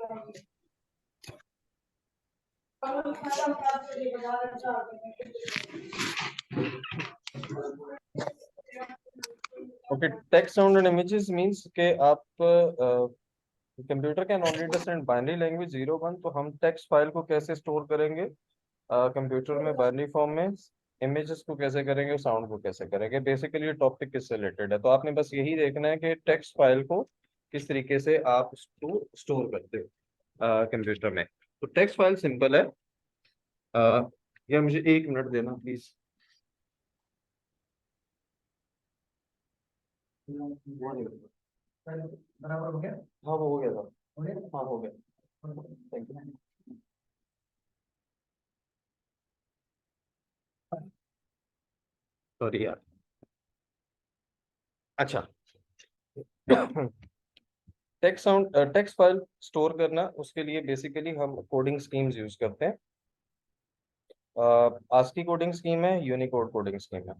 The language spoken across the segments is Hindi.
Okay, text sound and images means के आप computer can only understand binary language 0 1, तो हम टेक्स्ट फाइल को कैसे स्टोर करेंगे कंप्यूटर में बाइनरी फॉर्म में, इमेजेस को कैसे करेंगे और साउंड को कैसे करेंगे। बेसिकली ये टॉपिक किससे रिलेटेड है, तो आपने बस यही देखना है कि टेक्स्ट फाइल को किस तरीके से आप उसको स्टोर करते हो कंप्यूटर में। तो टेक्स्ट फाइल सिंपल है। या मुझे 1 मिनट देना प्लीज। बराबर हो गया। हाँ वो हो गया था। हो गया, हाँ हो गया। Thank you. सॉरी यार। अच्छा। टेक्स्ट फाइल स्टोर करना, उसके लिए बेसिकली हम कोडिंग स्कीम्स यूज करते हैं। आस्की कोडिंग स्कीम है, यूनिकोड कोडिंग स्कीम है।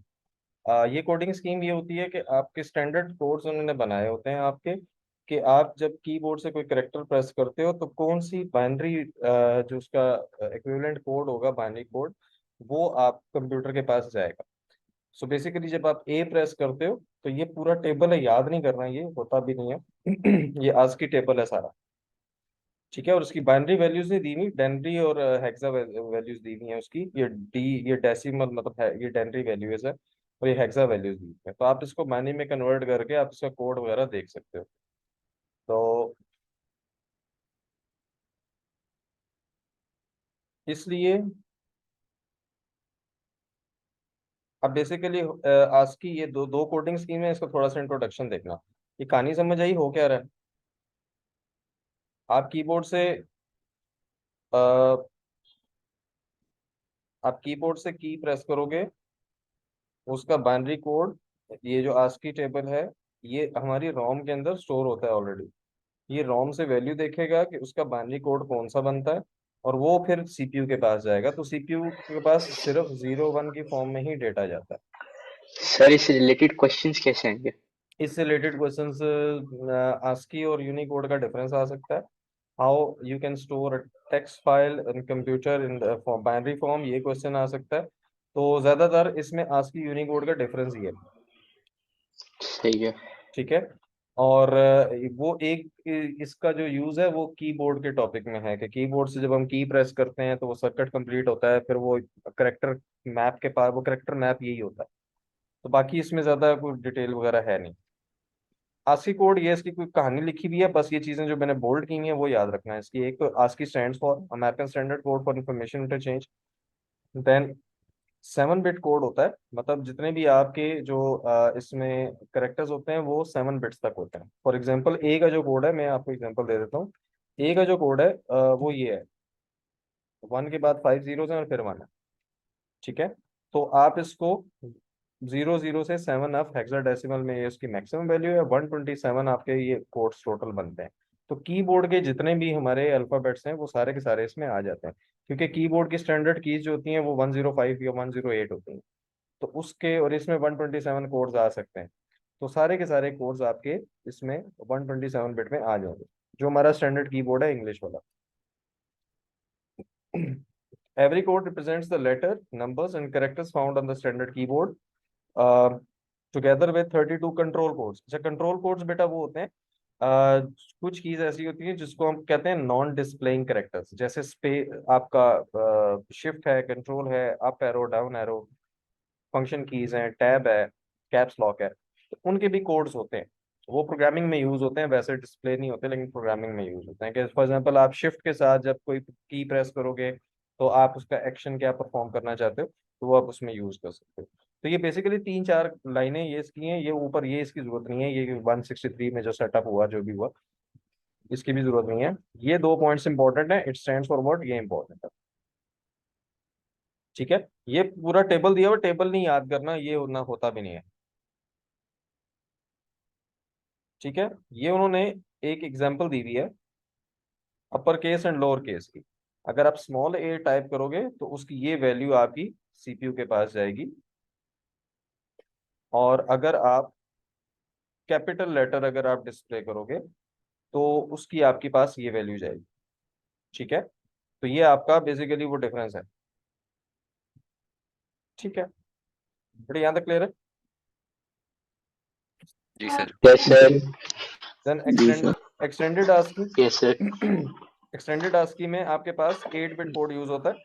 ये कोडिंग स्कीम ये होती है कि आपके स्टैंडर्ड कोड्स उन्होंने बनाए होते हैं आपके, कि आप जब कीबोर्ड से कोई करेक्टर प्रेस करते हो तो कौन सी बाइनरी जो उसका इक्विवेलेंट कोड होगा, बाइनरी कोड, वो आप कंप्यूटर के पास जाएगा। सो बेसिकली जब आप ए प्रेस करते हो तो ये पूरा टेबल है, याद नहीं करना, ये होता भी नहीं है। ये आज की टेबल है सारा, ठीक है। और उसकी बाइनरी वैल्यूज नहीं दी हुई, डेनरी और हेक्सा वैल्यूज दी हुई हैं उसकी। ये डेसिमल मतलब है, ये डेनरी वैल्यूज है, और ये हेक्सा वैल्यूज दी हुई है। तो आप इसको बाइनरी में कन्वर्ट करके आप इसका कोड वगैरह देख सकते हो। तो इसलिए अब बेसिकली आज की ये दो दो कोडिंग स्कीम है, इसका थोड़ा सा इंट्रोडक्शन देखना। ये कहानी समझ आई हो क्या रहा है? आप कीबोर्ड से आप कीबोर्ड से की प्रेस करोगे, उसका बाइनरी कोड, ये जो आस्की टेबल है, ये हमारी रोम के अंदर स्टोर होता है ऑलरेडी। ये रोम से वैल्यू देखेगा कि उसका बाइनरी कोड कौन सा बनता है, और वो फिर सीपीयू के पास जाएगा। तो सीपीयू के पास सिर्फ 0 1 की फॉर्म में ही डेटा जाता है। सर इससे रिलेटेड क्वेश्चंस कैसे आएंगे? इससे रिलेटेड क्वेश्चंस आस्की और यूनिकोड का डिफरेंस आ सकता है। How you can store text file in computer in binary form, ये क्वेश्चन आ सकता है। तो ज्यादातर इसमें आस्की यूनिकोड का डिफरेंस ही है, सही है। ठीक है। और वो एक इसका जो यूज है वो कीबोर्ड के टॉपिक में है, कि कीबोर्ड से जब हम की प्रेस करते हैं तो वो सर्किट कंप्लीट होता है, फिर वो करेक्टर मैप के पास, वो करेक्टर मैप यही होता है। तो बाकी इसमें ज्यादा कोई डिटेल वगैरह है नहीं। आस्की कोड ये इसकी कोई कहानी लिखी भी है, बस ये चीजें जो मैंने बोल्ड की हुई है वो याद रखना है। इसकी एक तो ASCII stands for American standard code for information interchange. Then 7 bit code होता है, मतलब जितने भी आपके जो इसमें करेक्टर्स होते हैं वो 7 बिट्स तक होते हैं। फॉर एग्जांपल ए का जो कोड है, मैं आपको एग्जांपल दे देता हूँ। ए का जो कोड है वो ये है, 1 के बाद 5 जीरोस हैं और फिर 1 है, ठीक है। तो आप इसको 0 0 से 7 अप हेक्साडेसिमल में, ये इसकी मैक्सिमम वैल्यू है। 127 आपके ये कोड्स टोटल बनते हैं। तो कीबोर्ड के जितने भी हमारे अल्फाबेट्स हैं वो सारे के सारे इसमें आ जाते हैं, क्योंकि कीबोर्ड की स्टैंडर्ड कीज जो होती हैं वो 105 या 108 होती हैं। तो उसके और इसमें 127 कोड्स आ सकते हैं। तो सारे के सारे कोड्स आपके इसमें 127 बिट में आ जाएंगे, जो हमारा स्टैंडर्ड कीबोर्ड है इंग्लिश वाला। Every code represents the letter, numbers, and characters found on the standard keyboard, uh, together with 32 control codes. अच्छा, कंट्रोल कोड्स बेटा वो होते हैं कुछ कीज ऐसी होती हैं जिसको हम कहते हैं नॉन डिस्प्लेइंग करेक्टर्स, जैसे स्पे आपका शिफ्ट है, कंट्रोल है, up arrow, down arrow, function keys हैं, टैब है, कैप्स लॉक है। तो उनके भी कोड्स होते हैं, वो प्रोग्रामिंग में यूज होते हैं, वैसे डिस्प्ले नहीं होते लेकिन प्रोग्रामिंग में यूज होते हैं। कि फॉर एग्जांपल आप शिफ्ट के साथ जब कोई की प्रेस करोगे तो आप उसका एक्शन क्या परफॉर्म करना चाहते हो, तो वो आप उसमें यूज कर सकते हो। तो ये बेसिकली 3 4 लाइनें ये इसकी हैं, ये ऊपर ये इसकी जरूरत नहीं है, ये 163 में जो सेटअप हुआ जो भी हुआ इसकी भी जरूरत नहीं है। ये 2 पॉइंट्स इंपॉर्टेंट है, इट स्टैंड्स फॉर व्हाट, ये इंपॉर्टेंट है, ठीक है। ये पूरा टेबल दिया हुआ, टेबल नहीं याद करना, ये होना होता भी नहीं है, ठीक है। ये उन्होंने एक एग्जांपल दी हुई है upper case and lower case की। अगर आप स्मॉल ए टाइप करोगे तो उसकी ये वैल्यू आपकी सीपीयू के पास जाएगी, और अगर आप कैपिटल लेटर अगर आप डिस्प्ले करोगे तो उसकी आपके पास ये वैल्यू जाएगी। ठीक है, तो ये आपका बेसिकली वो डिफरेंस है। ठीक है, बट यहाँ तक क्लियर है। जी सर। Yes sir. देन जी sir. Extended ASCII. Yes sir. Extended ASCII में आपके पास 8 बिट कोड यूज होता है।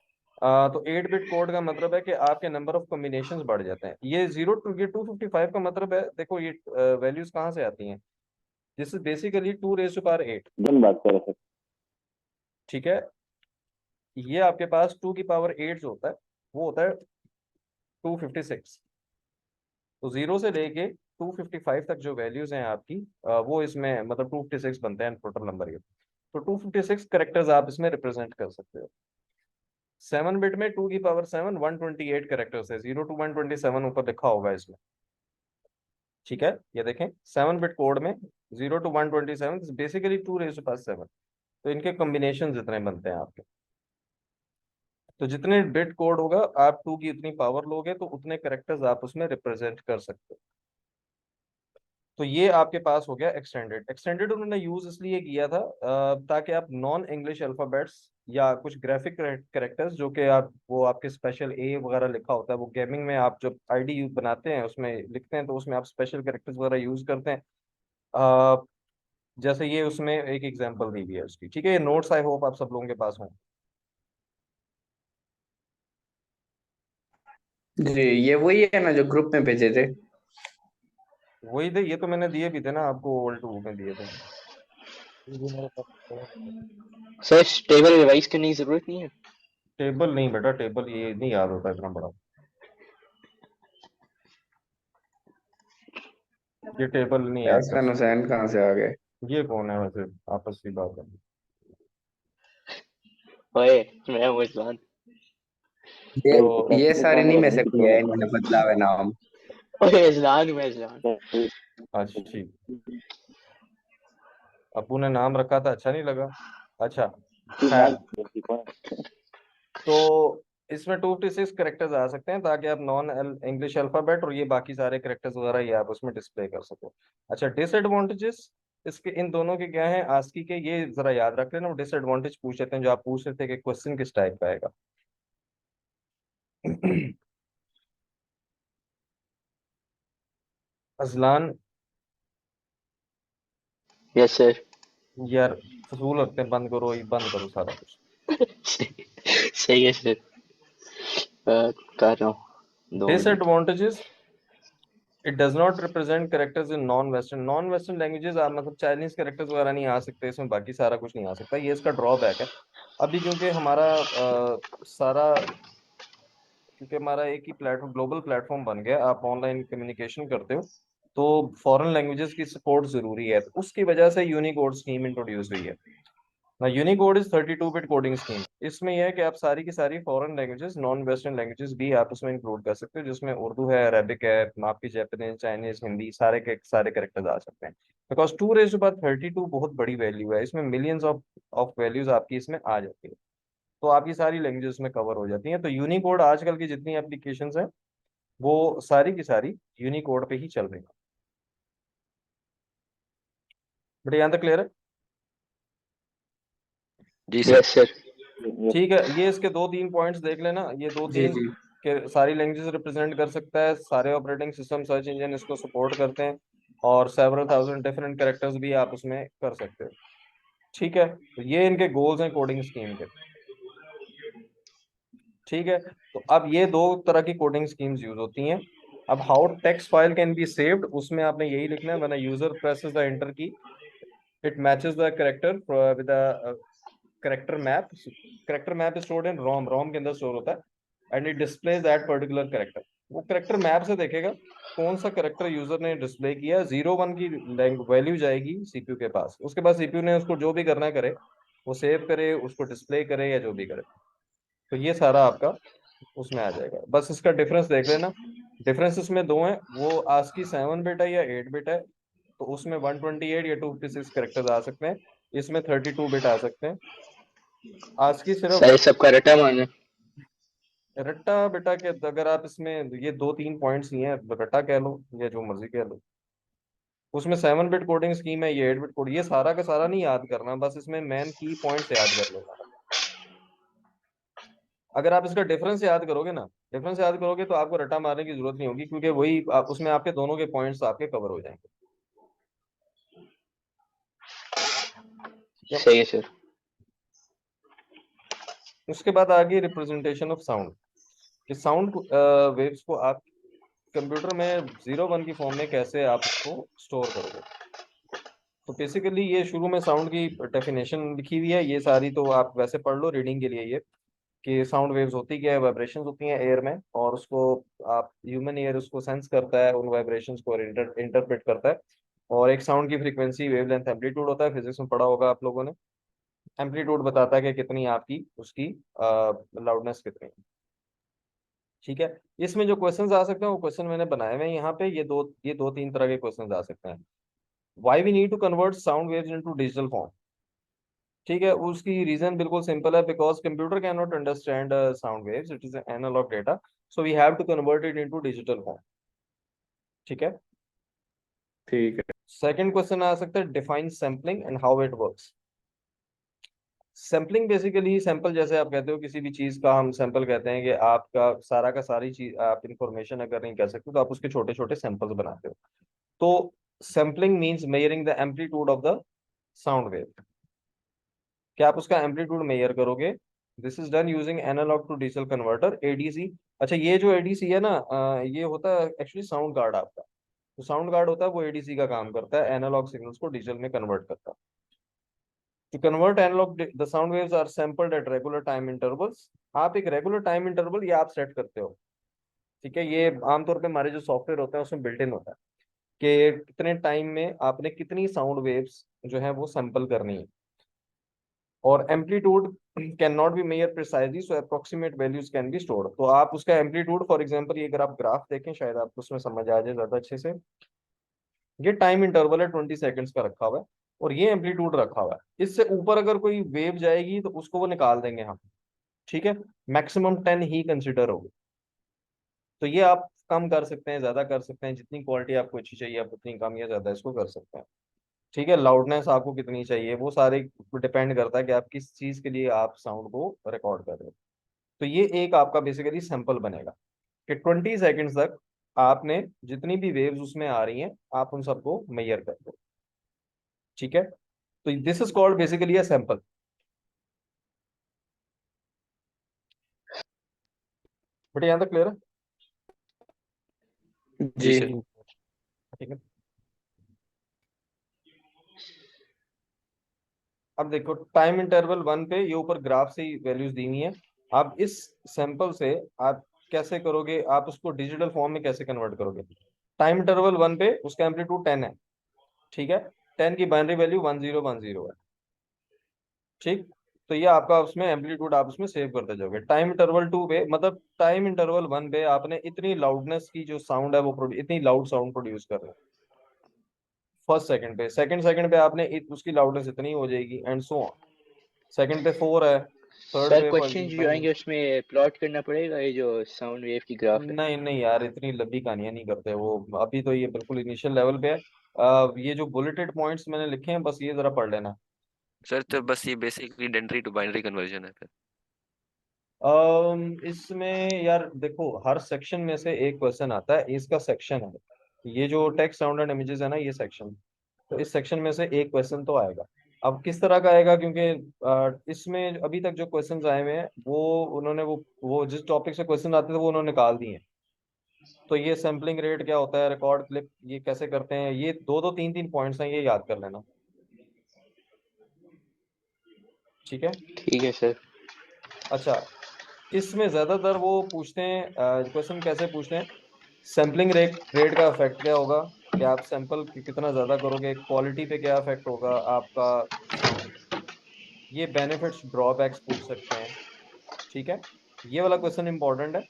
तो 8 बिट कोड का मतलब है कि आपके नंबर ऑफ कॉम्बिनेशंस बढ़ जाते हैं। ये 255 का मतलब है, देखो ये वैल्यूज कहाँ से आती हैं। This is basically 2 raised to power 8। दिन बात कर रहे थे। ठीक है, ये आपके पास 2 की पावर 8 जो होता है वो होता है 256। तो 0 से लेके 255 तक जो वैल्यूज हैं आपकी, वो इसमें मतलब 256 बनते हैं टोटल नंबर ये। तो 256 करेक्टर्स आप इसमें रिप्रेजेंट कर सकते हो। 7 बिट में 2 की पावर 7 128 करेक्टर्स है, 0 to 127 ऊपर लिखा होगा इसमें। ठीक है, ये देखें 7 बिट कोड में 0 to 127 basically 2 raised to power 7। तो इनके कॉम्बिनेशन जितने बनते हैं आपके, तो जितने बिट कोड होगा आप 2 की उतनी पावर लोगे तो उतने करेक्टर्स आप उसमें रिप्रेजेंट कर सकते हो। तो ये आपके पास हो गया एक्सटेंडेड। एक्सटेंडेड उन्होंने यूज इसलिए किया था ताकि आप नॉन इंग्लिश अल्फाबेट्स या कुछ ग्राफिक करेक्टर्स जो कि आप वो आपके स्पेशल ए वगैरह लिखा होता है, वो गेमिंग में आप जब आईडी यूज बनाते हैं उसमें लिखते हैं तो उसमें आप स्पेशल करेक्टर्स वगैरह यूज करते हैं। अ, जैसे ये उसमें एक एग्जांपल दी हुई है उसकी। ठीक है, ये नोट्स आई होप आप सब लोगों के पास हों। जी ये वही है ना जो ग्रुप में भेजे थे। वही थे, ये तो मैंने दिए भी थे ना आपको, ओल्ड टू में दिए थे। सर टेबल रिवाइज करने की जरूरत नहीं है। टेबल नहीं बेटा, टेबल ये नहीं याद होता इतना बड़ा। ये टेबल नहीं याद कर एहसन सकते। हुसैन कहाँ से आ गए? ये कौन है वैसे, आपस की बात है। ओए मैं मुस्कान। ये तो ये सारे नहीं में से कोई है, इन्होंने बदला हुआ नाम। ओए इजलान मैं इजलान। अच्छा ठीक, अप्पू ने नाम रखा था, अच्छा नहीं लगा। अच्छा, खैर। तो इसमें 256 करेक्टर्स आ सकते हैं ताकि आप नॉन इंग्लिश अल्फाबेट और ये बाकी सारे करेक्टर्स वगैरह ये आप उसमें डिस्प्ले कर सको। अच्छा, डिसएडवांटेजेस इसके इन दोनों के क्या हैं आस्की के, ये जरा याद रख लेना। वो डिसएडवांटेज पूछ लेते हैं जो आप पूछ रहे थे कि क्वेश्चन किस टाइप का आएगा। Azlan, yes sir. यार फजूल रखते हैं, बंद करो, ये बंद करो सारा कुछ। सही है सर। कर रहा हूँ 2 minute. Disadvantages, it does not represent characters in non western languages. आप मतलब चाइनीज करेक्टर्स वगैरह नहीं आ सकते इसमें, बाकी सारा कुछ नहीं आ सकता, ये इसका ड्रॉबैक है। अभी क्योंकि हमारा सारा, क्योंकि हमारा एक ही प्लेटफॉर्म, ग्लोबल प्लेटफॉर्म बन गया, आप ऑनलाइन कम्युनिकेशन करते हो, तो फॉरेन लैंग्वेजेस की सपोर्ट जरूरी है, तो उसकी वजह से यूनिकोड स्कीम इंट्रोड्यूस हुई है ना। Unicode is 32 bit coding scheme. इसमें यह है कि आप सारी की सारी foreign languages, non western languages भी आप उसमें इंक्लूड कर सकते हो, जिसमें उर्दू है, अरेबिक है, आपकी जापानीज, चाइनीज, हिंदी, सारे के सारे करेक्टर्स आ सकते हैं। बिकॉज 2 raised to power 32 बहुत बड़ी वैल्यू है, इसमें मिलियंस ऑफ ऑफ वैल्यूज आपकी इसमें आ जाती है। तो आपकी सारी लैंग्वेजेस में कवर हो जाती हैं। तो यूनिकोड आजकल की जितनी एप्लीकेशंस हैं वो सारी की सारी यूनिकोड पे ही चल रही हैं। बट यहाँ तक क्लियर है। जी सर। Yes sir. ठीक है, ये इसके 2-3 पॉइंट्स देख लेना, ये दो जी तीन जी। के सारी लैंग्वेजेस रिप्रेजेंट कर सकता है, सारे ऑपरेटिंग सिस्टम सर्च इंजन इसको सपोर्ट करते हैं, और सेवरल थाउजेंड डिफरेंट कैरेक्टर्स भी आप उसमें कर सकते हो। ठीक है, तो ये इनके गोल्स हैं कोडिंग स्कीम के। ठीक है, तो अब ये दो तरह की कोडिंग स्कीम्स यूज होती हैं। अब how text file can be saved, उसमें आपने यही लिखना है, when a user presses the enter key, it matches the character with the character map. Character map is stored in ROM, ROM के अंदर स्टोर होता है, and it displays that particular character. वो करेक्टर मैप से देखेगा कौन सा करेक्टर यूजर ने डिस्प्ले किया। 0 1 की वैल्यू जाएगी सीपीयू के पास, उसके बाद सीपीयू ने उसको जो भी करना है करे, वो सेव करे, उसको डिस्प्ले करे, या जो भी करे। तो ये सारा आपका उसमें आ जाएगा। बस इसका डिफरेंस देख लेना। डिफरेंस इसमें दो हैं, वो ASCII 7 बिट है या 8 बिट है। तो उसमें 128 या 256 करेक्टर्स आ सकते हैं, इसमें 32 बिट आ सकते हैं। ASCII सिर्फ सर सबका रटा मारना। रट्टा बेटा के, अगर आप इसमें ये 2-3 पॉइंट्स ही हैं, रट्टा कह लो या जो मर्जी कह लो। उसमें 7 बिट कोडिंग स्कीम है, ये 8 बिट कोड, ये सारा का सारा नहीं याद करना, बस इसमें मेन की पॉइंट्स याद कर लेना। अगर आप इसका डिफरेंस याद करोगे ना, डिफरेंस याद करोगे तो आपको रटा मारने की जरूरत नहीं होगी, क्योंकि वही उसमें आपके दोनों के पॉइंट्स आपके कवर हो जाएंगे। ठीक है। सही है सर। उसके बाद आ गई रिप्रेजेंटेशन ऑफ साउंड, कि साउंड वेव्स को आप कंप्यूटर में 0 1 की फॉर्म में कैसे आप उसको स्टोर करोगे। तो बेसिकली ये शुरू में साउंड की डेफिनेशन लिखी हुई है, ये सारी तो आप वैसे पढ़ लो रीडिंग के लिए, ये कि साउंड वेव्स होती क्या है, वाइब्रेशंस होती हैं एयर में, और उसको आप ह्यूमन ईयर उसको सेंस करता है, उन वाइब्रेशंस को इंटरप्रेट करता है। और एक साउंड की फ्रीक्वेंसी, वेवलेंथ, एम्पलीट्यूड होता है, फिजिक्स में पढ़ा होगा आप लोगों ने। एम्पलीट्यूड बताता है कि कितनी आपकी उसकी लाउडनेस कितनी है। ठीक है। इसमें जो क्वेश्चंस आ सकते हैं वो क्वेश्चन मैंने बनाए हुए हैं यहाँ पे, ये दो तीन तरह के क्वेश्चंस आ सकते हैं। Why we need to convert sound waves into digital form. ठीक है, उसकी रीजन बिल्कुल सिंपल है, because computer can not understand sound waves, it is analogue data, so we have to convert it into digital form. ठीक है। ठीक है। सेकंड क्वेश्चन आ सकता है, define sampling and how it works. Sampling basically, sample जैसे आप कहते हो किसी भी चीज का, हम सैंपल कहते हैं कि आपका सारा का सारी चीज आप इंफॉर्मेशन अगर नहीं कह सकते तो आप उसके छोटे छोटे सैंपल्स बनाते हो। तो sampling means measuring the amplitude of the sound wave, क्या आप उसका एम्पलीट्यूड मेजर करोगे। This is done using analogue to digital converter, ADC. अच्छा, ये जो एडीसी है ना, ये होता है एक्चुअली साउंड कार्ड आपका। तो साउंड कार्ड होता है वो एडीसी का काम करता है, एनालॉग सिग्नल्स को डिजिटल में कन्वर्ट करता है। To convert analogue the sound waves are sampled at regular time intervals. आप एक रेगुलर टाइम इंटरवल ये आप सेट करते हो। ठीक है, ये आमतौर पे हमारे जो सॉफ्टवेयर होता है उसमें बिल्ट इन होता है कि कितने टाइम में आपने कितनी साउंड वेव्स जो है वो सैंपल करनी है। और amplitude can not be measure precisely, so approximate values can be stored. तो आप उसका एम्पलीट्यूड, फॉर एग्जांपल ये अगर आप ग्राफ देखें शायद आपको उसमें समझ आ जाए ज्यादा अच्छे से। ये टाइम इंटरवल है 20 सेकंड्स का रखा हुआ है, और ये एम्पलीट्यूड रखा हुआ है। इससे ऊपर अगर कोई वेव जाएगी तो उसको वो निकाल देंगे हम। ठीक है। मैक्सिमम 10 ही कंसिडर होगी। तो ये आप कम कर सकते हैं, ज्यादा कर सकते हैं, जितनी क्वालिटी आपको अच्छी चाहिए आप उतनी कम या ज्यादा इसको कर सकते हैं। ठीक है। लाउडनेस आपको कितनी चाहिए वो सारे डिपेंड करता है कि आप किस चीज के लिए आप साउंड को रिकॉर्ड कर रहे हो। तो ये एक आपका बेसिकली सैंपल बनेगा कि 20 सेकंड्स तक आपने जितनी भी वेव्स उसमें आ रही हैं आप उन सबको मेजर कर दो। ठीक है। तो this is called basically a sample. But यहाँ तक क्लियर है। जी जी। सर। ठीक है। अब देखो टाइम इंटरवल 1 पे ये ऊपर ग्राफ से ही वैल्यूज दी हुई हैं। आप इस सैंपल से आप कैसे करोगे, आप उसको डिजिटल फॉर्म में कैसे कन्वर्ट करोगे। टाइम इंटरवल 1 पे उसका एम्पलीट्यूड 10 है। ठीक है। 10 की बाइनरी वैल्यू 1010 है। ठीक। तो ये आपका उसमें एम्पलीट्यूड आप उसमें सेव करते जाओगे। टाइम इंटरवल 2 पे, मतलब टाइम इंटरवल 1 पे आपने इतनी लाउडनेस की जो साउंड है वो इतनी लाउड साउंड प्रोड्यूस कर रहे हो। फर्स्ट सेकंड पे, सेकंड सेकंड पे आपने उसकी लाउडनेस इतनी हो जाएगी, एंड सो ऑन। सेकंड पे 4 है, थर्ड सर पे फॉर क्वेश्चन जो एग्जाम्पल। आएंगे उसमें प्लॉट करना पड़ेगा ये जो साउंड वेव की ग्राफ है। नहीं नहीं यार, इतनी लंबी कहानियां नहीं करते वो, अभी तो ये बिल्कुल इनिशियल लेवल पे है। ये जो बुलेटेड पॉइंट्स मैंने लिखे हैं बस ये जरा पढ़ लेना। सर तो बस ये बेसिकली डेंड्री टू बाइनरी कन्वर्जन है फिर। इसमें यार देखो हर सेक्शन में से एक क्वेश्चन आता है, इसका सेक्शन है ये जो टेक्स्ट साउंड एंड इमेजेस है ना, ये सेक्शन। तो इस सेक्शन में से एक क्वेश्चन तो आएगा। अब किस तरह का आएगा, क्योंकि इसमें अभी तक जो क्वेश्चंस आए हुए हैं वो उन्होंने वो जिस टॉपिक से क्वेश्चन आते थे वो उन्होंने निकाल दिए हैं। तो ये सैम्पलिंग रेट क्या होता है, रिकॉर्ड क्लिप ये कैसे करते हैं, ये दो दो तीन तीन पॉइंट्स हैं, ये याद कर लेना। ठीक है। ठीक है सर। अच्छा, इसमें ज्यादातर वो पूछते हैं, क्वेश्चन कैसे पूछते हैं, सैम्पलिंग रेट का इफेक्ट क्या होगा, कि आप सैंपल कितना ज्यादा करोगे, क्वालिटी पे क्या इफेक्ट होगा आपका साउंड। ये बेनिफिट्स ड्रॉबैक्स पूछ सकते हैं। ठीक है। ये वाला क्वेश्चन इंपॉर्टेंट है।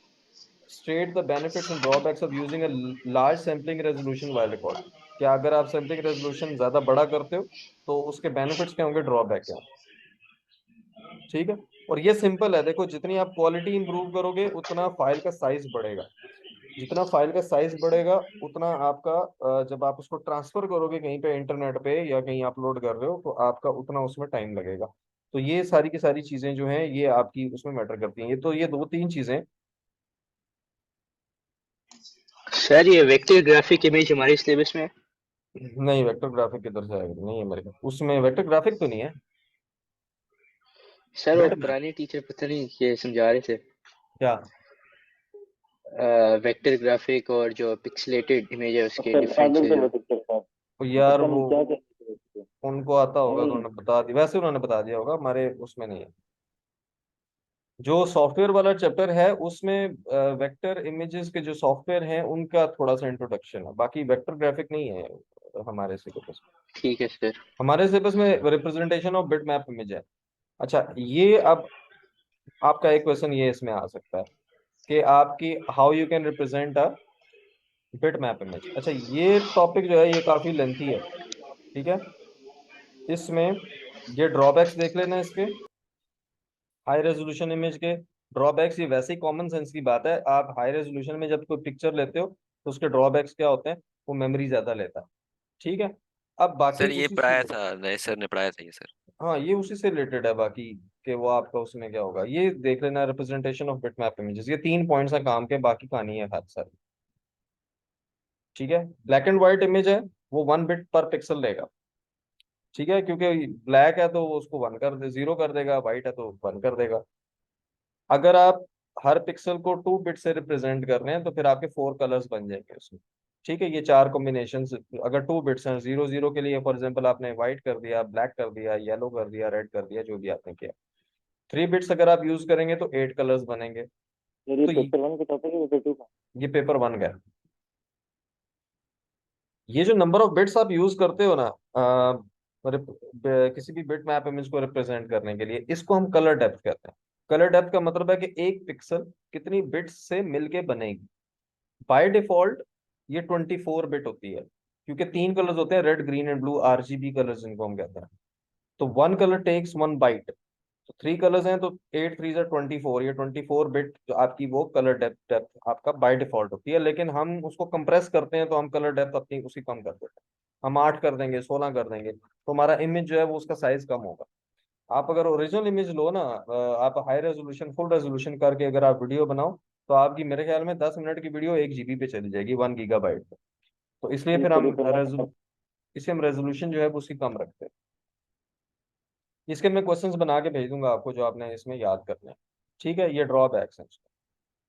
State the benefits and drawbacks of using a large sampling resolution while record. क्या अगर आप सैम्पलिंग रेजोल्यूशन ज्यादा बड़ा करते हो तो उसके बेनिफिट्स क्या होंगे, ड्रॉबैक क्या होंगे। ठीक है। और ये सिंपल है, देखो जितनी आप क्वालिटी इंप्रूव करोगे उतना फाइल का साइज बढ़ेगा। जितना फाइल का साइज बढ़ेगा उतना आपका जब आप उसको ट्रांसफर करोगे कहीं पे इंटरनेट पे या कहीं अपलोड कर रहे हो तो आपका उतना उसमें टाइम लगेगा। तो ये सारी की सारी चीजें जो हैं ये आपकी उसमें मैटर करती हैं। ये तो ये दो तीन चीजें। सर ये वेक्टर ग्राफिक इमेज हमारे सिलेबस में है? नहीं, वेक्टर ग्राफिक किधर से आएगा, नहीं है मेरे पास उसमें वेक्टर ग्राफिक तो नहीं है। सर वो बिट पुराने टीचर पता नहीं ये समझा रहे थे, क्या? वेक्टर ग्राफिक और जो पिक्सेलेटेड इमेज है उसके सर आगे डिफरेंसेस। चलो पिक्चर साहब, तो यार पता नहीं वो क्या कहते हैं इसको। उनको आता होगा तो नहीं उन्होंने बता दिया, वैसे उन्होंने बता दिया होगा, हमारे उसमें नहीं है। जो सॉफ्टवेयर वाला चैप्टर है उसमें वेक्टर इमेजेस के जो सॉफ्टवेयर हैं उनका थोड़ा सा इंट्रोडक्शन है, बाकी वेक्टर ग्राफिक नहीं है हमारे सिलेबस में। ठीक है सर। हमारे सिलेबस में representation of bit map image है। अच्छा, ये अब आपका एक क्वेश्चन ये इसमें आ सकता है कि आपकी how you can represent a bit map image. अच्छा, ये टॉपिक जो है ये काफी लेंथी है, ठीक है। इसमें ये ड्रॉबैक्स देख लेना इसके, हाई रेजोल्यूशन इमेज के ड्रॉबैक्स। ये वैसे ही कॉमन सेंस की बात है, आप हाई रेजोल्यूशन में जब कोई पिक्चर लेते हो तो उसके ड्रॉबैक्स क्या होते हैं, वो मेमोरी ज्यादा लेता है, ठीक है। अब बाकी सर ये उसी से, पढ़ाया था, नए सर ने पढ़ाया था ये सर। हाँ ये उसी से रिलेटेड है बाकी, कि वो आपका उसमें क्या होगा ये देख लेना, रिप्रेजेंटेशन ऑफ बिटमैप इमेजेस। ये 3 पॉइंट्स है काम के, बाकी कहानी है हद सारी, ठीक है। ब्लैक एंड व्हाइट इमेज है, वो 1 बिट पर पिक्सल लेगा, ठीक है, क्योंकि ब्लैक है तो वो उसको 0 कर देगा, व्हाइट है तो 1 कर देगा। अगर आप हर पिक्सल को 2 बिट से रिप्रेजेंट कर रहे हैं तो फिर आपके 4 कलर्स बन जाएंगे उसमें, ठीक है। ये 4 कॉम्बिनेशन, अगर 2 बिट्स हैं, 0 0 के लिए फॉर एग्जाम्पल आपने व्हाइट कर दिया, ब्लैक कर दिया, येलो कर दिया, रेड कर दिया, जो भी आपने किया। 3 बिट्स अगर आप यूज करेंगे तो 8 कलर्स बनेंगे। सर ये तो पेपर वन का टॉपिक है, पेपर टू का? ये पेपर 1 का है। ये जो नंबर ऑफ बिट्स आप यूज करते हो ना, किसी भी बिट मैप इमेज को रिप्रेजेंट करने के लिए, इसको हम कलर डेप्थ कहते हैं। कलर डेप्थ का मतलब है कि एक पिक्सल कितनी बिट्स से मिलके बनेगी। बाय डिफॉल्ट ये 24 बिट होती है, क्योंकि 3 कलर्स होते हैं, red green and blue, RGB colours जिनको हम कहते हैं। तो 1 कलर टेक्स 1 बाइट, तो 3 कलर्स हैं तो 8 3 24, ये 24 बिट जो आपकी वो कलर डेप्थ डेप्थ आपका बाय डिफॉल्ट होती है। लेकिन हम उसको कंप्रेस करते हैं तो हम कलर डेप्थ अपनी उसकी कम कर देते हैं, हम 8 कर देंगे, 16 कर देंगे, तो हमारा इमेज जो है वो उसका साइज कम होगा। आप अगर ओरिजिनल इमेज लो ना, आप हाई रेजोल्यूशन फुल रेजोल्यूशन करके अगर आप वीडियो बनाओ, तो आपकी मेरे ख्याल में 10 मिनट की वीडियो 1 GB पे चली जाएगी, 1 GB पे। तो इसलिए ये फिर सर हम ये तो मैं इसे हम रेजोल्यूशन जो है वो उसकी कम रखते हैं। इसके मैं क्वेश्चंस बना के भेज दूंगा आपको जो आपने इसमें याद करने हैं, ठीक है। ये ड्रॉबैक्स हैं,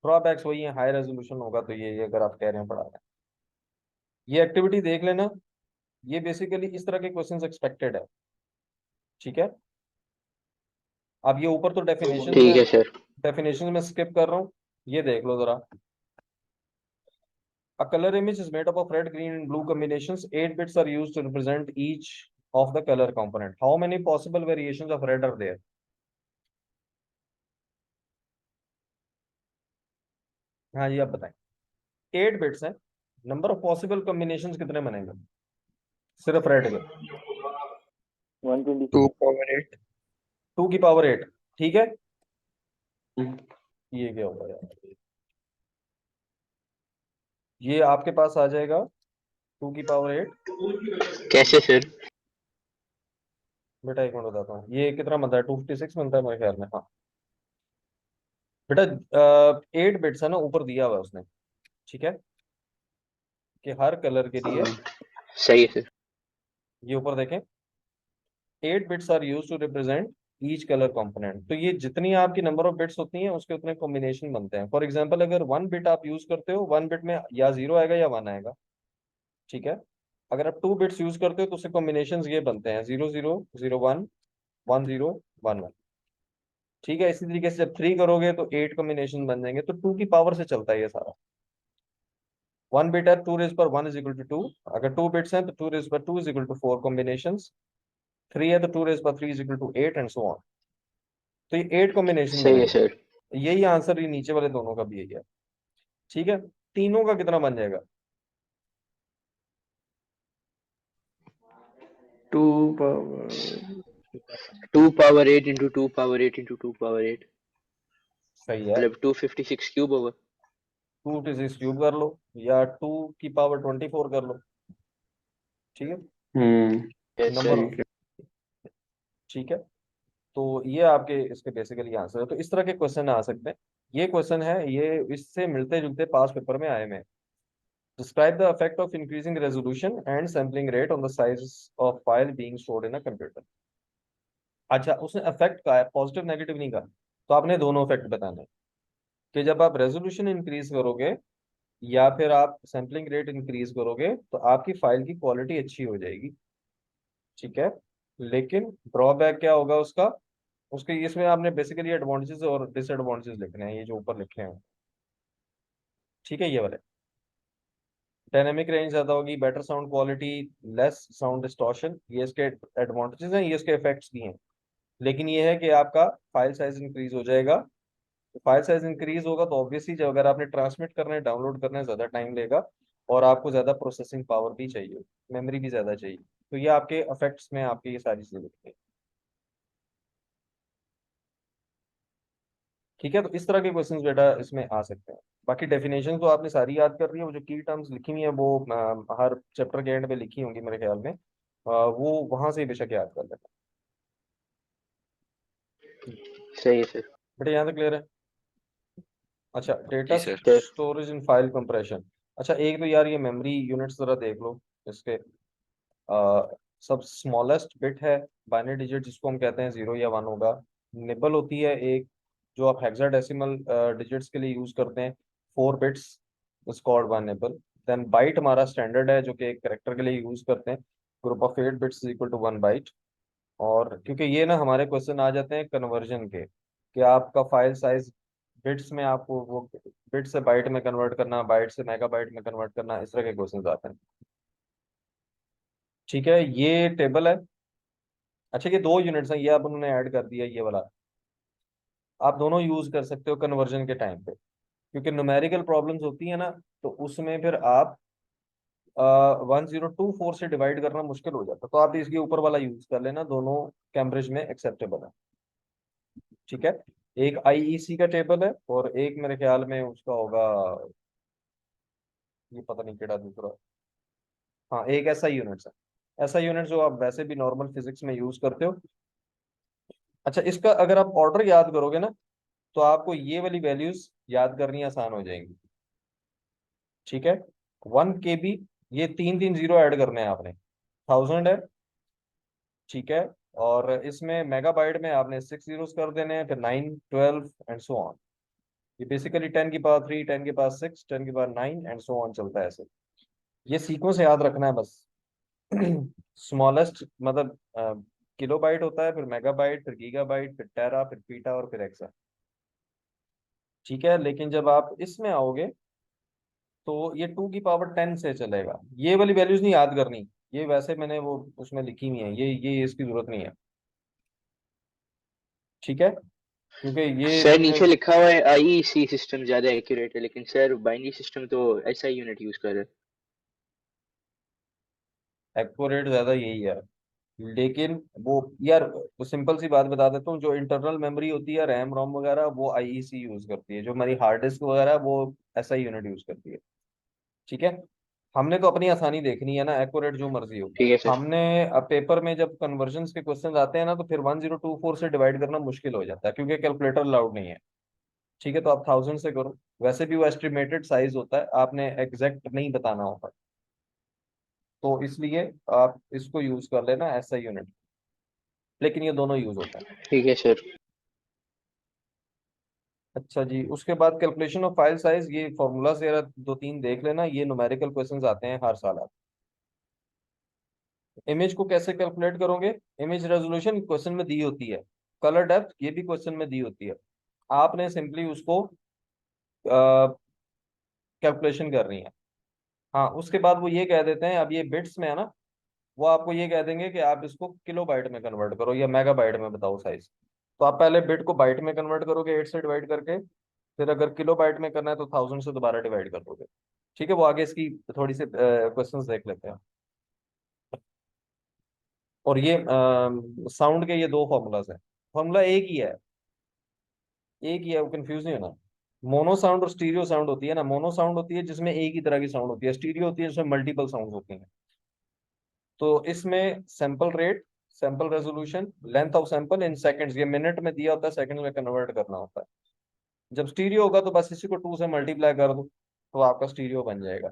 ड्रॉबैक्स वही है, हाई रेजोल्यूशन होगा तो ये अगर आप कह रहे हैं पढ़ा रहे हैं, ये एक्टिविटी देख लेना। ये बेसिकली इस तरह के क्वेश्चंस एक्सपेक्टेड है, ठीक है। अब ये ऊपर तो डेफिनेशंस ठीक हैं, है सर। डेफिनेशन में स्किप कर रहा हूँ, ये देख लो जरा। A color image is made up of red, green, and blue combinations. 8 bits are used to represent each of the color component. How many possible variations of red are there? हाँ जी, आप बताएं। 8 बिट्स हैं, नंबर ऑफ पॉसिबल कॉम्बिनेशंस कितने बनेंगे सिर्फ रेड के? 120। 2/8। 2 की पावर 8, ठीक है। ये क्या होगा यार, ये आपके पास आ जाएगा 2 की पावर 8। कैसे सर? बेटा एक मिनट बताता हूँ, ये कितना बनता है, 256 बनता है मेरे ख्याल में, हाँ। बेटा 8 बिट्स है ना, ऊपर दिया हुआ है उसने, ठीक है, कि हर कलर के लिए, सही है सर। ये ऊपर देखें, 8 bits are used to represent each colour component. तो ये जितनी आपकी नंबर ऑफ बिट्स होती हैं उसके उतने कॉम्बिनेशन बनते हैं। फॉर एग्जांपल अगर 1 बिट आप यूज करते हो, 1 बिट में या 0 आएगा या 1 आएगा, ठीक है। अगर आप 2 बिट्स यूज करते हो तो उसके कॉम्बिनेशन ये बनते हैं, 0 0 0 1 1 0 1 1, ठीक है। इसी तरीके से जब 3 करोगे तो 8 कॉम्बिनेशन बन जाएंगे। तो 2 की पावर से चलता है ये सारा। 1 बिट है, 2 raised पर 1 इज इक्वल टू 2। अगर 2 बिट्स हैं तो 2 raised पर 2 इज इक्वल टू 4 कॉम्बिनेशन। 3 है तो 2 raised पर 3 is equal to 8 and so on. तो ये 8 कॉम्बिनेशन सही है बनेंगे। सर। यही आंसर ये नीचे वाले दोनों का भी यही है, ठीक है। तीनों का कितना बन जाएगा? 2/8। 2/8 इंटू 2/8 इंटू 2/8 सही है। मतलब 256 क्यूब होगा। 2 to 6 क्यूब कर लो, या 2 की पावर 24 कर लो, ठीक है। हम्म। Yes number, sir. ठीक है। ठीक है। तो ये आपके इसके बेसिकली आंसर है। तो इस तरह के क्वेश्चन आ सकते हैं। ये क्वेश्चन है, ये इससे मिलते जुलते पास पेपर में आए हुए हैं। Describe the effect of increasing resolution and sampling rate on the size of file being stored in a computer. अच्छा, उसने इफेक्ट का है, पॉजिटिव नेगेटिव नहीं का। तो आपने दोनों इफेक्ट बताने हैं कि जब आप रेजोल्यूशन इंक्रीज करोगे या फिर आप सैम्पलिंग रेट इंक्रीज करोगे तो आपकी फाइल की क्वालिटी अच्छी हो जाएगी। ठीक है, लेकिन ड्रॉबैक क्या होगा उसका? उसके इसमें आपने बेसिकली एडवांटेजेस और डिसएडवांटेजेस लिखने हैं, ये जो ऊपर लिखे हैं। ठीक है, ये वाले डायनेमिक रेंज ज्यादा होगी, better sound quality, less sound distortion, ये इसके एडवांटेजेस हैं, ये इसके इफेक्ट्स भी हैं। लेकिन ये है कि आपका फाइल साइज इंक्रीज हो जाएगा। तो फाइल साइज इंक्रीज होगा तो ऑब्वियसली जब अगर आपने ट्रांसमिट करना है, डाउनलोड करना है, ज्यादा टाइम लेगा और आपको ज्यादा प्रोसेसिंग पावर भी चाहिए, मेमोरी भी ज्यादा चाहिए। तो ये आपके इफेक्ट्स में आपके ये सारी चीजें लिखी हैं। ठीक है, तो इस तरह के क्वेश्चंस बेटा इसमें आ सकते हैं। बाकी डेफिनेशन तो आपने सारी याद कर रही है, वो जो की टर्म्स लिखी हुई है वो हर चैप्टर के एंड में लिखी होंगी मेरे ख्याल में। वो वहां से बेशक याद कर लेना। सही है सर। बेटा यहाँ तक क्लियर है? अच्छा, डेटा जी sir. Sir storage in file compression. अच्छा, एक तो यार ये मेमोरी यूनिट्स जरा देख लो इसके। सब स्मॉलेस्ट बिट है, बाइनरी डिजिट जिसको हम कहते हैं 0 या 1 होगा। निबल होती है एक, जो आप हेक्साडेसिमल डिजिट्स के लिए यूज करते हैं, 4 bits is called one nibble. Then byte हमारा स्टैंडर्ड है जो कि एक करेक्टर के लिए यूज करते हैं, group of 8 bits is equal to 1 byte. और क्योंकि ये ना हमारे क्वेश्चन आ जाते हैं कन्वर्जन के, कि आपका फाइल साइज बिट्स में आपको वो बिट से बाइट में कन्वर्ट करना, बाइट से मेगाबाइट में कन्वर्ट करना, इस तरह के क्वेश्चन आते हैं। ठीक है, ये टेबल है। अच्छा, ये 2 यूनिट्स हैं, ये आप उन्होंने ऐड कर दिया ये वाला। आप दोनों यूज कर सकते हो कन्वर्जन के टाइम पे, क्योंकि न्यूमेरिकल प्रॉब्लम्स होती है ना, तो उसमें फिर आप 1024 से डिवाइड करना मुश्किल हो जाता है, तो आप इसके ऊपर वाला यूज कर लेना, दोनों कैम्ब्रिज में एक्सेप्टेबल है। ठीक है, एक आईईसी का टेबल है और एक मेरे ख्याल में उसका होगा, ये पता नहीं केड़ा दूसरा। हाँ, एक ऐसा यूनिट्स है, ऐसा यूनिट जो आप वैसे भी नॉर्मल फिजिक्स में यूज करते हो। अच्छा, इसका अगर आप ऑर्डर याद करोगे ना, तो आपको ये वाली वैल्यूज याद करनी आसान हो जाएंगी। ठीक है, 1 KB, ये 3 3 0 ऐड करने हैं आपने, 1000 है। ठीक है, और इसमें मेगाबाइट में आपने 6 जीरोस कर देने हैं, फिर 9 12 एंड सो ऑन। ये बेसिकली 10 की पावर 3, 10 की पावर 6, 10 की पावर 9 एंड सो ऑन चलता है ऐसे। ये सीक्वेंस याद रखना है बस। स्मॉलेस्ट मतलब किलोबाइट होता है, फिर मेगाबाइट, फिर गीगाबाइट, फिर टेरा, फिर पीटा और फिर एक्सा। ठीक है, लेकिन जब आप इसमें आओगे तो ये 2 की पावर 10 से चलेगा। ये वाली वैल्यूज नहीं याद करनी, ये वैसे मैंने वो उसमें लिखी हुई है, ये इसकी जरूरत नहीं है। ठीक है, क्योंकि ये सर इसमें नीचे लिखा हुआ है आईईसी सिस्टम ज्यादा एक्यूरेट है, लेकिन सर बाइनरी सिस्टम तो ऐसा यूनिट यूज कर रहे हैं। एक्यूरेट ज्यादा यही है, लेकिन वो यार सिंपल सी बात बता देता हूँ, जो इंटरनल मेमोरी होती है, रैम रोम वगैरह, वो आईईसी यूज करती है। जो हमारी हार्ड डिस्क वगैरह वो ऐसा यूनिट यूज करती है। ठीक है, हमने तो अपनी आसानी देखनी है ना, एक्यूरेट जो मर्जी हो। ठीक है सर। हमने अब पेपर में जब कन्वर्जन्स के क्वेश्चन आते हैं ना, तो फिर 1024 से डिवाइड करना मुश्किल हो जाता है, क्योंकि कैलकुलेटर अलाउड नहीं है। ठीक है, तो आप 1000 से करो। वैसे भी वो एस्टिमेटेड साइज होता है, आपने एग्जैक्ट नहीं बताना होता, तो इसलिए आप इसको यूज कर लेना ऐसा यूनिट। लेकिन ये दोनों यूज होता है। ठीक है सर। अच्छा जी, उसके बाद कैलकुलेशन ऑफ फाइल साइज, ये फॉर्मूला से 2 3 देख लेना, ये न्यूमेरिकल क्वेश्चंस आते हैं हर साल। आप इमेज को कैसे कैलकुलेट करोगे? इमेज रेजोल्यूशन क्वेश्चन में दी होती है, कलर डेप्थ ये भी क्वेश्चन में दी होती है। आपने सिंपली उसको कैलकुलेशन करनी है। हाँ, उसके बाद वो ये कह देते हैं, अब ये बिट्स में है ना, वो आपको ये कह देंगे कि आप इसको किलो बाइट में कन्वर्ट करो या मेगा बाइट में बताओ साइज। तो आप पहले बिट को बाइट में कन्वर्ट करोगे 8 से डिवाइड करके, फिर अगर किलो बाइट में करना है तो 1000 से दोबारा डिवाइड कर दोगे। ठीक है, वो आगे इसकी थोड़ी सी क्वेश्चंस देख लेते हैं। और ये साउंड के ये 2 फॉर्मूलाज हैं, फॉर्मूला एक ही है, एक ही है, वो कंफ्यूज नहीं होना। मोनो साउंड और स्टीरियो साउंड होती है ना, मोनो साउंड होती है जिसमें एक ही तरह की साउंड होती है, स्टीरियो होती है जिसमें मल्टीपल साउंड होती हैं। तो इसमें sample rate sample resolution, length of sample in seconds, ये मिनट में दिया होता है, सेकंड में कन्वर्ट करना होता है। जब स्टीरियो होगा तो बस इसी को 2 से मल्टीप्लाई कर दो तो आपका स्टीरियो बन जाएगा।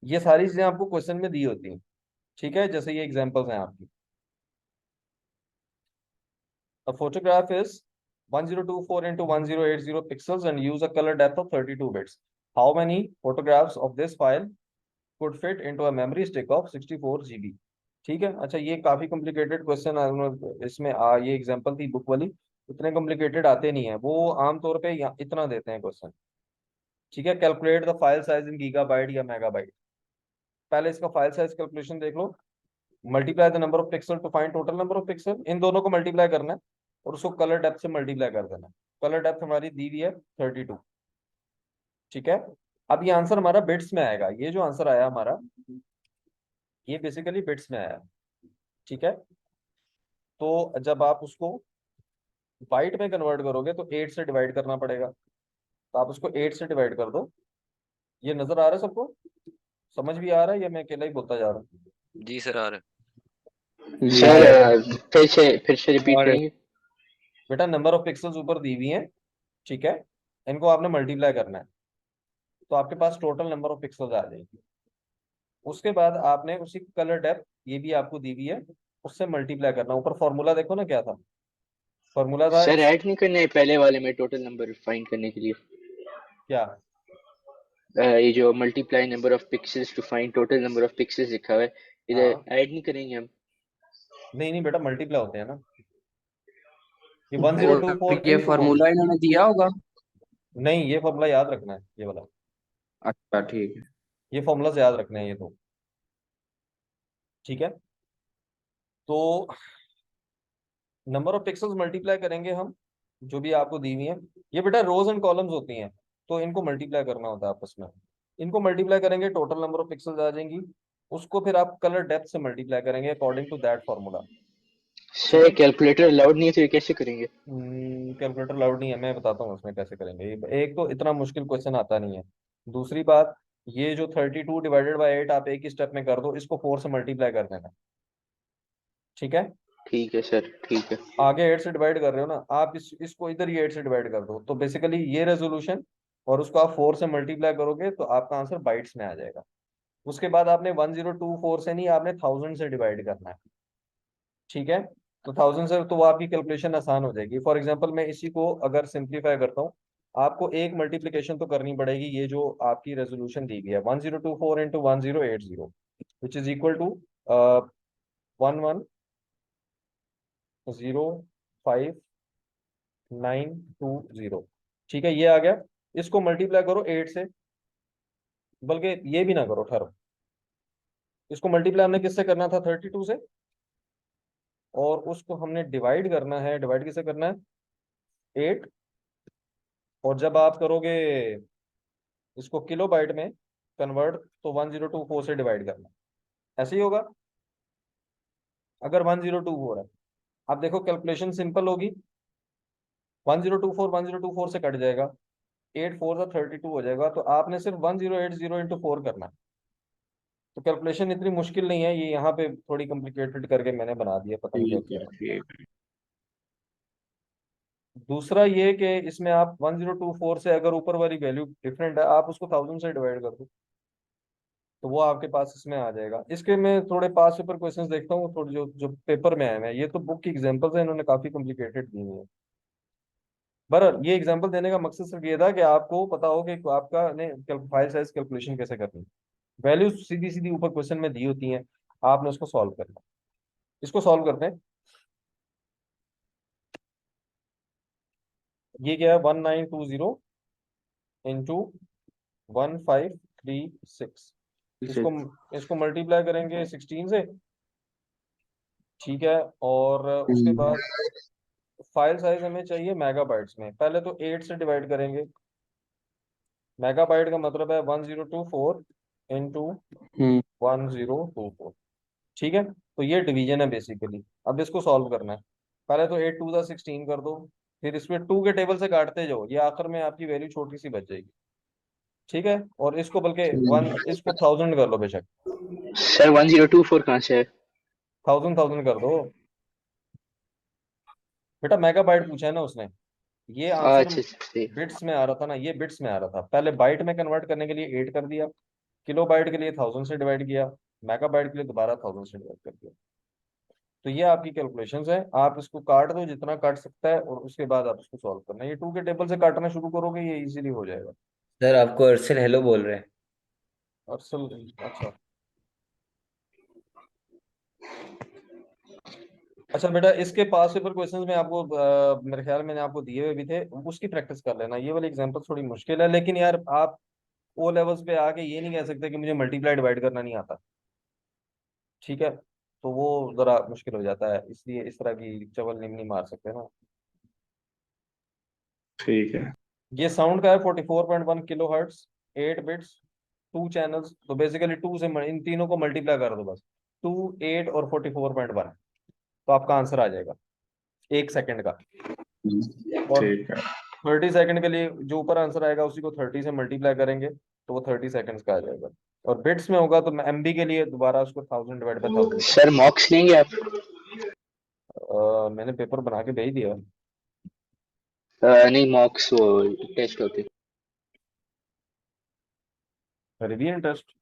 ये सारी चीजें आपको क्वेश्चन में दी होती हैं, ठीक है, जैसे ये एग्जांपल्स हैं आपकी। A photograph is 1024 into 1080 pixels and use a color depth of 32 bits. How many photographs of this file could fit into a memory stick of 64 GB? ठीक है, अच्छा ये काफी कॉम्प्लिकेटेड क्वेश्चन है इसमें। ये एग्जांपल थी बुक वाली, इतने कॉम्प्लिकेटेड आते नहीं है वो, आमतौर पे इतना देते हैं क्वेश्चन। ठीक है, calculate the file size in gigabyte या मेगाबाइट। पहले इसका फाइल साइज कैलकुलेशन देख लो। Multiply the number of pixel to find total number of pixel, इन दोनों को मल्टीप्लाई करना है और उसको कलर डेप्थ से मल्टीप्लाई कर देना। कलर डेप्थ हमारी दी हुई है 32। ठीक है, अब ये आंसर हमारा बिट्स में आएगा। ये जो आंसर आया हमारा ये बेसिकली बिट्स में आया। ठीक है, तो जब आप उसको बाइट में कन्वर्ट करोगे तो 8 से डिवाइड करना पड़ेगा, तो आप उसको 8 से डिवाइड कर दो। ये नजर आ रहा है सबको, समझ भी आ रहा है या मैं अकेला ही बोलता जा रहा हूँ? जी सर आ रहा सर फिर से रिपीट करेंगे। बेटा नंबर ऑफ पिक्सल्स ऊपर दी हुई हैं, ठीक है, इनको आपने मल्टीप्लाई करना है तो आपके पास टोटल नंबर ऑफ पिक्सल्स आ जाएगी। उसके बाद आपने उसी कलर डेप्थ, ये भी आपको दी हुई है, उससे मल्टीप्लाई करना। ऊपर फॉर्मूला देखो ना क्या था, फॉर्मूला था सर ऐड नहीं करना है पहले वाले में टोटल नंबर फाइंड करने के लिए? क्या? ये जो multiply number of pixels to find total number of pixels लिखा हुआ है, इधर हाँ, ऐड नहीं करेंगे हम? नहीं नहीं बेटा मल्टीप्लाई होते हैं ना, ये वो 1024 ये इनटू फॉर्मूला इन्होंने दिया होगा। नहीं, ये फॉर्मूला याद रखना है, ये वाला, अच्छा ठीक है। ये फॉर्मूला से याद रखना है ये तो। ठीक है, तो नंबर ऑफ पिक्सल्स मल्टीप्लाई करेंगे हम, जो भी आपको दी हुई है। ये बेटा रोज एंड कॉलम्स होती हैं तो इनको मल्टीप्लाई करना होता है आपस में। इनको मल्टीप्लाई करेंगे, टोटल नंबर ऑफ पिक्सल्स आ जाएंगी। उसको फिर आप कलर डेप्थ से मल्टीप्लाई करेंगे अकॉर्डिंग टू दैट फॉर्मूला। ठीक सर है, कैलकुलेटर अलाउड नहीं है तो ये कैसे करेंगे? कैलकुलेटर अलाउड नहीं है, मैं बताता हूँ उसमें कैसे करेंगे। एक तो इतना मुश्किल क्वेश्चन आता नहीं है, दूसरी बात ये जो 32 डिवाइडेड बाई 8 आप एक ही स्टेप में कर दो, इसको 4 से मल्टीप्लाई कर देना। ठीक है, ठीक है सर, ठीक है। आगे 8 से डिवाइड कर रहे हो ना आप, इसको इधर ही 8 से डिवाइड कर दो, तो बेसिकली ये रेजोल्यूशन, और उसको आप 4 से मल्टीप्लाई करोगे तो आपका आंसर बाइट्स में आ जाएगा। उसके बाद आपने 1024 से नहीं, आपने 1000 से डिवाइड करना है। ठीक है, तो 1000 से तो वो आपकी कैलकुलेशन आसान हो जाएगी। फॉर एग्जांपल मैं इसी को अगर सिंप्लीफाई करता हूँ, आपको एक मल्टीप्लिकेशन तो करनी पड़ेगी। ये जो आपकी रेजोल्यूशन दी गई है 1024 into 1080 which is equal to 1105,920। ठीक है, ये आ गया। इसको मल्टीप्लाई करो 8 से, बल्कि ये भी ना करो, ठहरो, इसको मल्टीप्लाई हमने किससे करना था? 32 से, और उसको हमने डिवाइड करना है। डिवाइड किससे करना है? 8। और जब आप करोगे इसको किलो बाइट में कन्वर्ट तो 1024 से डिवाइड करना, ऐसे ही होगा। अगर 1024 है, आप देखो कैलकुलेशन सिंपल होगी, 1024 से कट जाएगा, 8 4 32 हो जाएगा, तो आपने सिर्फ 1080 इंटू 4 करना है। तो कैलकुलेशन इतनी मुश्किल नहीं है, ये यहाँ पे थोड़ी कॉम्प्लिकेटेड करके मैंने बना दिया, पता नहीं क्या ठीक है किया। ठीक है। दूसरा ये कि इसमें आप 1024 से अगर ऊपर वाली वैल्यू डिफरेंट है, आप उसको 1000 से डिवाइड कर दो तो वो आपके पास इसमें आ जाएगा। इसके मैं थोड़े पास पेपर क्वेश्चंस देखता हूँ, थोड़ी जो जो पेपर में आए हैं, ये तो बुक की एग्जांपल्स हैं, इन्होंने काफी कॉम्प्लिकेटेड दी हुई है। बहरहाल ये एग्जांपल देने का मकसद सिर्फ ये था कि आपको पता हो कि आपका ने फाइल साइज कैलकुलेशन कैसे करनी है। वैल्यूज सीधी सीधी ऊपर क्वेश्चन में दी होती हैं, आपने उसको सॉल्व करना है। इसको सॉल्व करते हैं। ये क्या है? 1920 इंटू 1536। इसको इसको मल्टीप्लाई करेंगे 16 से। ठीक है, और उसके बाद फाइल साइज हमें चाहिए मेगाबाइट्स में। पहले तो 8 से डिवाइड करेंगे, मेगाबाइट का मतलब है 1024 इंटू हम्म 1024। ठीक है, तो ये डिवीजन है बेसिकली। अब इसको सॉल्व करना है। पहले तो 8 2 16 कर दो, फिर इसमें 2 के टेबल से काटते जाओ, ये आखिर में आपकी वैल्यू छोटी सी बच जाएगी। ठीक है, और इसको बल्कि ठीक। इसको 1000 कर लो बेशक। सर 1024 कहाँ से है? 1000 कर दो बेटा, मेगाबाइट पूछा है ना उसने। ये आंसर अच्छा अच्छा सही। बिट्स में आ रहा था ना, ये बिट्स में आ रहा था। पहले बाइट में कन्वर्ट करने के लिए 8 कर दिया, किलो बाइट के लिए 1000 से डिवाइड किया, मेगाबाइट के लिए दोबारा 1000 से डिवाइड कर दिया। तो ये आपकी कैलकुलेशंस है, आप इसको काट दो जितना काट सकता है, और उसके बाद आप इसको सॉल्व करना। ये 2 के टेबल से काटना शुरू करोगे, ये इजीली हो जाएगा। सर आपको अर्शल हेलो बोल रहे हैं। अरसल, अच्छा। अच्छा बेटा, इसके पास पेपर क्वेश्चंस में आपको मेरे ख्याल में मैंने आपको दिए हुए भी थे, उसकी प्रैक्टिस कर लेना। ये वाली एग्जांपल थोड़ी मुश्किल है, लेकिन यार आप ओ लेवल्स पे आके ये नहीं कह सकते कि मुझे मल्टीप्लाई डिवाइड करना नहीं आता, ठीक है? तो वो जरा मुश्किल हो जाता है, इसलिए इस तरह की चवल नहीं मार सकते ना। ठीक है। ये साउंड का है 44.1 किलो हर्ट्स, 8 बिट्स, 2 चैनल्स। तो बेसिकली 2 से इन तीनों को मल्टीप्लाई कर दो बस, 2, 8 और 44.1, तो आपका आंसर आ जाएगा 1 सेकंड का। और ठीक है। 30 सेकंड के लिए जो ऊपर आंसर आएगा उसी को 30 से मल्टीप्लाई करेंगे, तो वो 30 सेकंड्स का आ जाएगा। और बिट्स में होगा तो एमबी के लिए दोबारा उसको 1000 डिवाइड बाय 1000 सर मॉक्स लेंगे आप? मैंने पेपर बना के भेज दिया। नहीं मॉक्स वो टेस्ट होते। Revision test.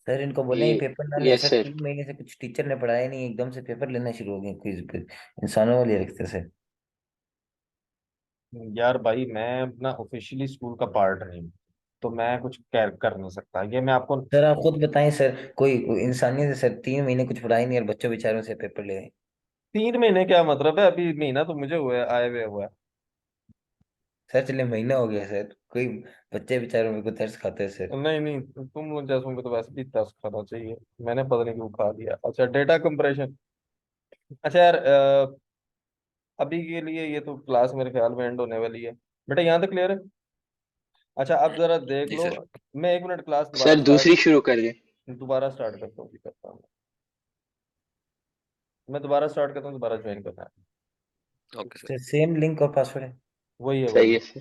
सर इनको बोले ये ही पेपर ना ले यस सर, सर। 3 महीने से कुछ टीचर ने पढ़ाया नहीं, एकदम से पेपर लेना शुरू हो गए क्विज पे, इंसानों वाले रखते सर। यार भाई, मैं अपना ऑफिशियली स्कूल का पार्ट नहीं हूँ, तो मैं कुछ कर नहीं सकता। ये मैं आपको सर आप खुद बताएं सर, कोई इंसानियत है सर, 3 महीने कुछ पढ़ाई नहीं और बच्चों बेचारों से पेपर ले रहे हैं। 3 महीने क्या मतलब है? अभी महीना तो मुझे हुआ है, आए हुए हुआ है। सर चले महीना हो गया सर, कोई बच्चे बेचारों मेरे को तरस खाते हैं सर। नहीं नहीं, तुम लोग जैसों को तो वैसे भी दस खाना चाहिए, मैंने पता नहीं क्यों खा लिया। अच्छा, डेटा कंप्रेशन। अच्छा यार, अभी के लिए ये तो क्लास मेरे ख्याल में एंड होने वाली है। बेटा यहाँ तक क्लियर है? अच्छा, अब जरा देख जी लो। सर। मैं 1 मिनट क्लास सर दूसरी शुरू कर दें? दोबारा स्टार्ट करता हूँ, करता हूँ। मैं दोबारा स्टार्ट करता हूँ, दोबारा ज्वाइन करना है। Okay sir. Sir same link और पासवर्ड है। वही है, वही सही है। है सर।